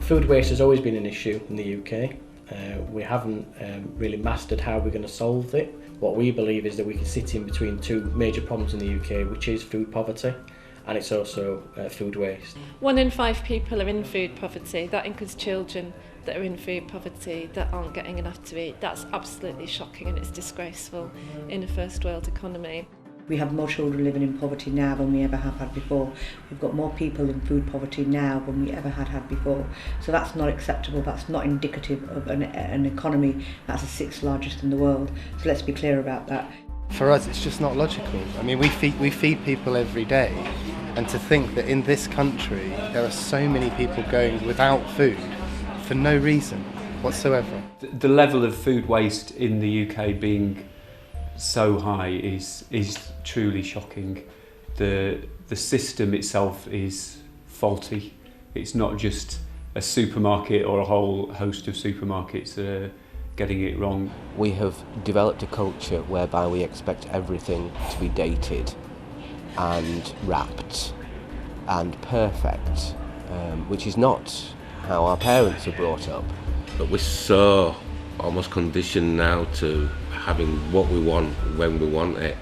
Food waste has always been an issue in the UK. We haven't really mastered how we're going to solve it. What we believe is that we can sit in between two major problems in the UK, which is food poverty and it's also food waste. 1 in 5 people are in food poverty. That includes children that are in food poverty that aren't getting enough to eat. That's absolutely shocking and it's disgraceful in a first world economy. We have more children living in poverty now than we ever have had before. We've got more people in food poverty now than we ever had before. So that's not acceptable, that's not indicative of an economy that's the 6th largest in the world. So let's be clear about that. For us, it's just not logical. I mean, we feed people every day, and to think that in this country there are so many people going without food for no reason whatsoever. The level of food waste in the UK being so high is truly shocking. The system itself is faulty. It's not just a supermarket or a whole host of supermarkets that are getting it wrong. We have developed a culture whereby we expect everything to be dated and wrapped and perfect, which is not how our parents are brought up. But we're so almost conditioned now to having what we want when we want it,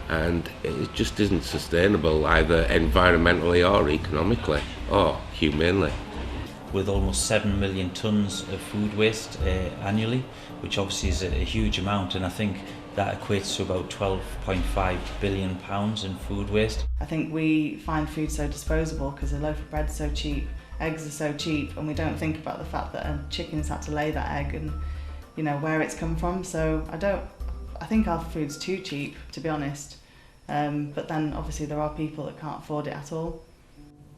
and it just isn't sustainable either environmentally or economically or humanely. With almost 7 million tonnes of food waste annually, which obviously is a huge amount, and I think that equates to about £12.5 billion in food waste. I think we find food so disposable because a loaf of bread's so cheap, eggs are so cheap, and we don't think about the fact that a chicken's had to lay that egg and you know where it's come from. So I think our food's too cheap, to be honest. But then obviously there are people that can't afford it at all.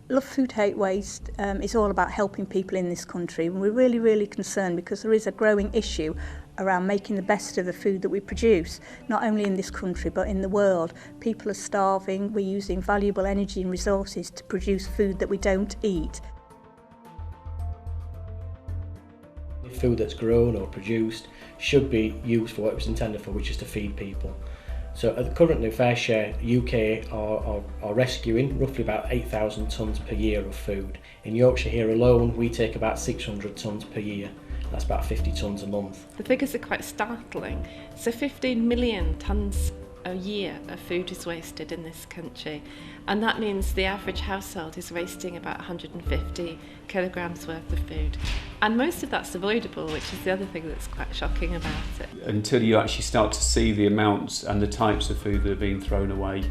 Love Food Hate Waste is all about helping people in this country, and we're really concerned because there is a growing issue around making the best of the food that we produce, not only in this country but in the world. People are starving, we're using valuable energy and resources to produce food that we don't eat. Food that's grown or produced should be used for what it was intended for, which is to feed people. So currently FareShare UK are rescuing roughly about 8,000 tonnes per year of food. In Yorkshire here alone we take about 600 tonnes per year. That's about 50 tonnes a month. The figures are quite startling. So 15 million tonnes a year of food is wasted in this country, and that means the average household is wasting about 150 kilograms worth of food, and most of that's avoidable, which is the other thing that's quite shocking about it. Until you actually start to see the amounts and the types of food that are being thrown away,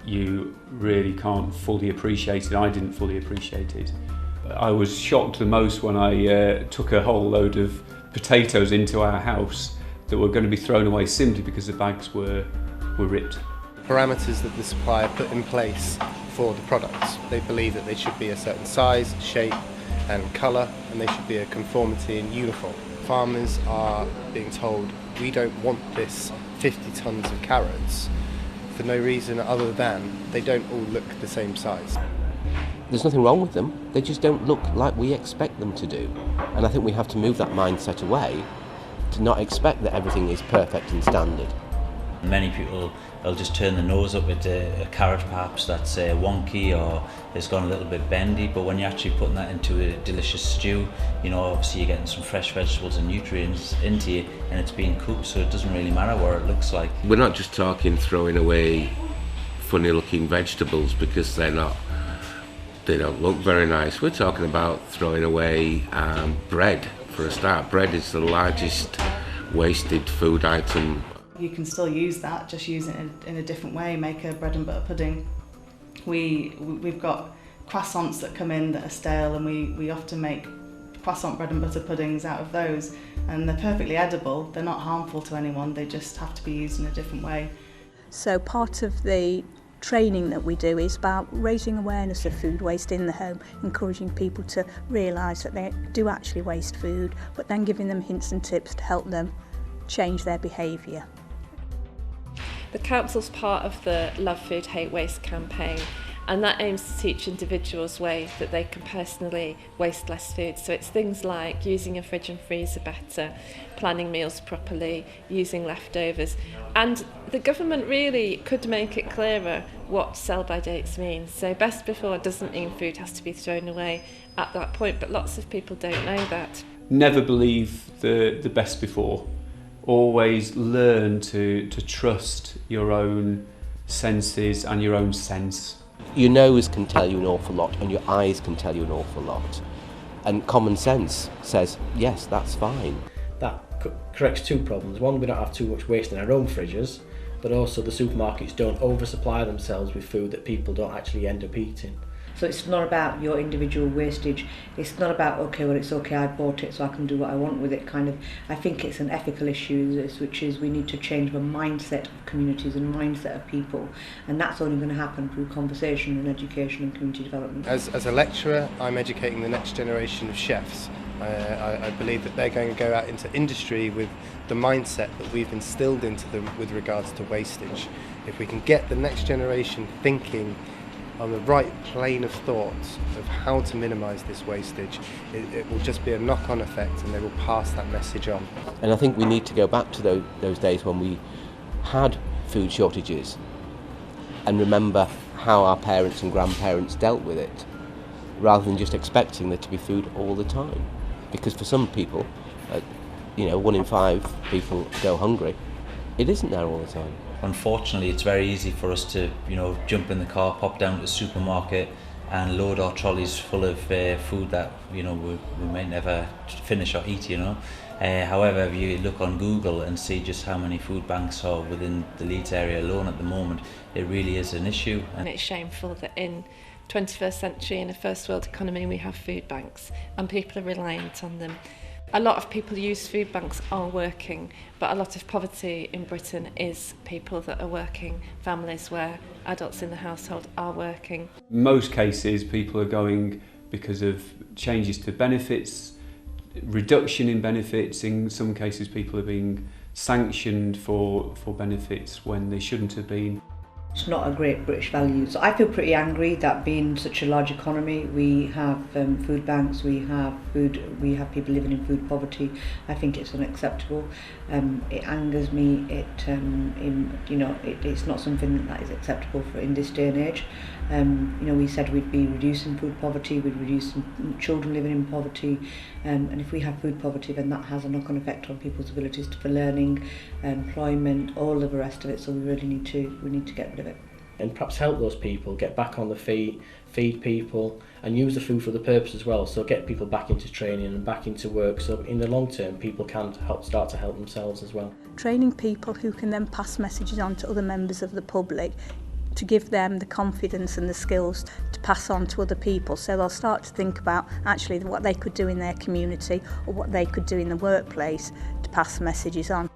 you really can't fully appreciate it. I didn't fully appreciate it. I was shocked the most when I took a whole load of potatoes into our house that were going to be thrown away simply because the bags were ripped. Parameters that the supplier put in place for the products, they believe that they should be a certain size, shape and colour, and they should be a conformity and uniform. Farmers are being told, we don't want this 50 tonnes of carrots for no reason other than they don't all look the same size. There's nothing wrong with them, they just don't look like we expect them to do. And I think we have to move that mindset away to not expect that everything is perfect and standard. Many people will just turn their nose up at a carrot perhaps that's wonky or has gone a little bit bendy, but when you're actually putting that into a delicious stew, you know, obviously you're getting some fresh vegetables and nutrients into it, and it's being cooked, so it doesn't really matter what it looks like. We're not just talking throwing away funny looking vegetables because they don't look very nice. We're talking about throwing away bread for a start. Bread is the largest wasted food item. You can still use that, just use it in a different way, make a bread and butter pudding. We've got croissants that come in that are stale, and we often make croissant bread and butter puddings out of those, and they're perfectly edible, they're not harmful to anyone, they just have to be used in a different way. So part of the training that we do is about raising awareness of food waste in the home, encouraging people to realise that they do actually waste food, but then giving them hints and tips to help them change their behaviour. The council's part of the Love Food Hate Waste campaign, and that aims to teach individuals ways that they can personally waste less food. So it's things like using your fridge and freezer better, planning meals properly, using leftovers. And the government really could make it clearer what sell-by dates mean. So best before doesn't mean food has to be thrown away at that point, but lots of people don't know that. Never believe the best before. Always learn to trust your own senses and your own sense. Your nose can tell you an awful lot and your eyes can tell you an awful lot. And common sense says, yes, that's fine. That corrects two problems. One, we don't have too much waste in our own fridges, but also the supermarkets don't oversupply themselves with food that people don't actually end up eating. So it's not about your individual wastage. It's not about, okay, well, it's okay, I bought it so I can do what I want with it, kind of. I think it's an ethical issue, which is we need to change the mindset of communities and mindset of people, and that's only going to happen through conversation and education and community development. As a lecturer, I'm educating the next generation of chefs. I believe that they're going to go out into industry with the mindset that we've instilled into them with regards to wastage. If we can get the next generation thinking on the right plane of thought of how to minimise this wastage, it will just be a knock-on effect and they will pass that message on. And I think we need to go back to those days when we had food shortages and remember how our parents and grandparents dealt with it, rather than just expecting there to be food all the time. Because for some people, 1 in 5 people go hungry. It isn't there all the time. Unfortunately, it's very easy for us to, jump in the car, pop down to the supermarket and load our trolleys full of food that, we might never finish or eat, However, if you look on Google and see just how many food banks are within the Leeds area alone at the moment, it really is an issue. And it's shameful that in 21st century, in a first world economy, we have food banks and people are reliant on them. A lot of people who use food banks are working, but a lot of poverty in Britain is people that are working, families where adults in the household are working. Most cases people are going because of changes to benefits, reduction in benefits. In some cases people are being sanctioned for benefits when they shouldn't have been. It's not a great British value. So I feel pretty angry that being such a large economy, we have food banks, we have people living in food poverty. I think it's unacceptable. It angers me. It's not something that is acceptable in this day and age. We said we'd be reducing food poverty, we'd reduce children living in poverty, and if we have food poverty, then that has a knock-on effect on people's abilities for learning, employment, all of the rest of it. So we really need to get rid of it. And perhaps help those people get back on the feet, feed people, and use the food for the purpose as well. So get people back into training and back into work. So in the long term, people can start to help themselves as well. Training people who can then pass messages on to other members of the public, to give them the confidence and the skills to pass on to other people, so they'll start to think about actually what they could do in their community or what they could do in the workplace to pass messages on.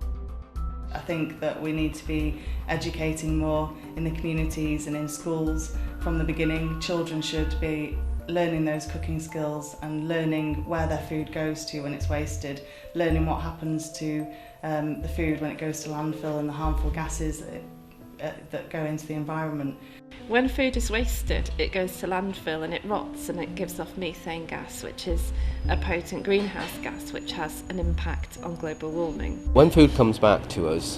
I think that we need to be educating more in the communities and in schools from the beginning. Children should be learning those cooking skills and learning where their food goes to when it's wasted, learning what happens to the food when it goes to landfill and the harmful gases that go into the environment. When food is wasted, it goes to landfill and it rots and it gives off methane gas, which is a potent greenhouse gas which has an impact on global warming. When food comes back to us,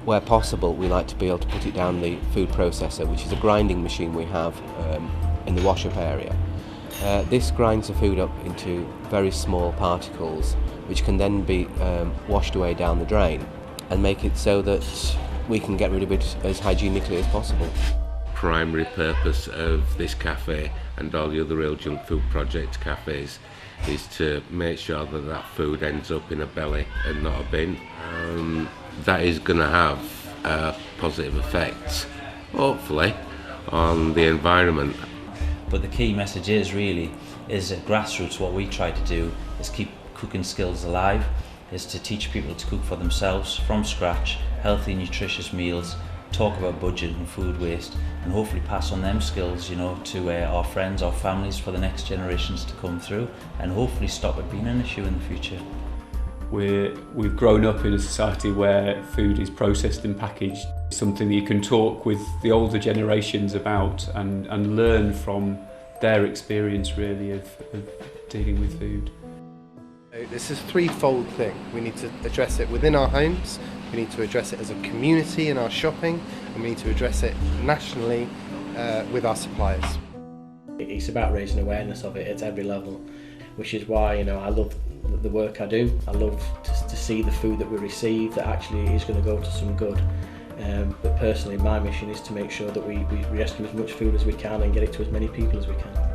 where possible, we like to be able to put it down the food processor, which is a grinding machine we have in the wash-up area. This grinds the food up into very small particles, which can then be washed away down the drain and make it so that we can get rid of it as hygienically as possible. Primary purpose of this cafe and all the other Real Junk Food Project cafes is to make sure that that food ends up in a belly and not a bin. That is going to have a positive effect, hopefully, on the environment. But the key message is at grassroots, what we try to do is keep cooking skills alive, is to teach people to cook for themselves from scratch, healthy, nutritious meals, talk about budget and food waste, and hopefully pass on them skills, to our friends, our families, for the next generations to come through, and hopefully stop it being an issue in the future. We've grown up in a society where food is processed and packaged, something that you can talk with the older generations about and learn from their experience really of dealing with food. This is a threefold thing. We need to address it within our homes, We need to address it as a community in our shopping, and we need to address it nationally with our suppliers. It's about raising awareness of it at every level, which is why, you know, I love the work I do. I love to see the food that we receive that actually is going to go to some good. But personally, my mission is to make sure that we rescue as much food as we can and get it to as many people as we can.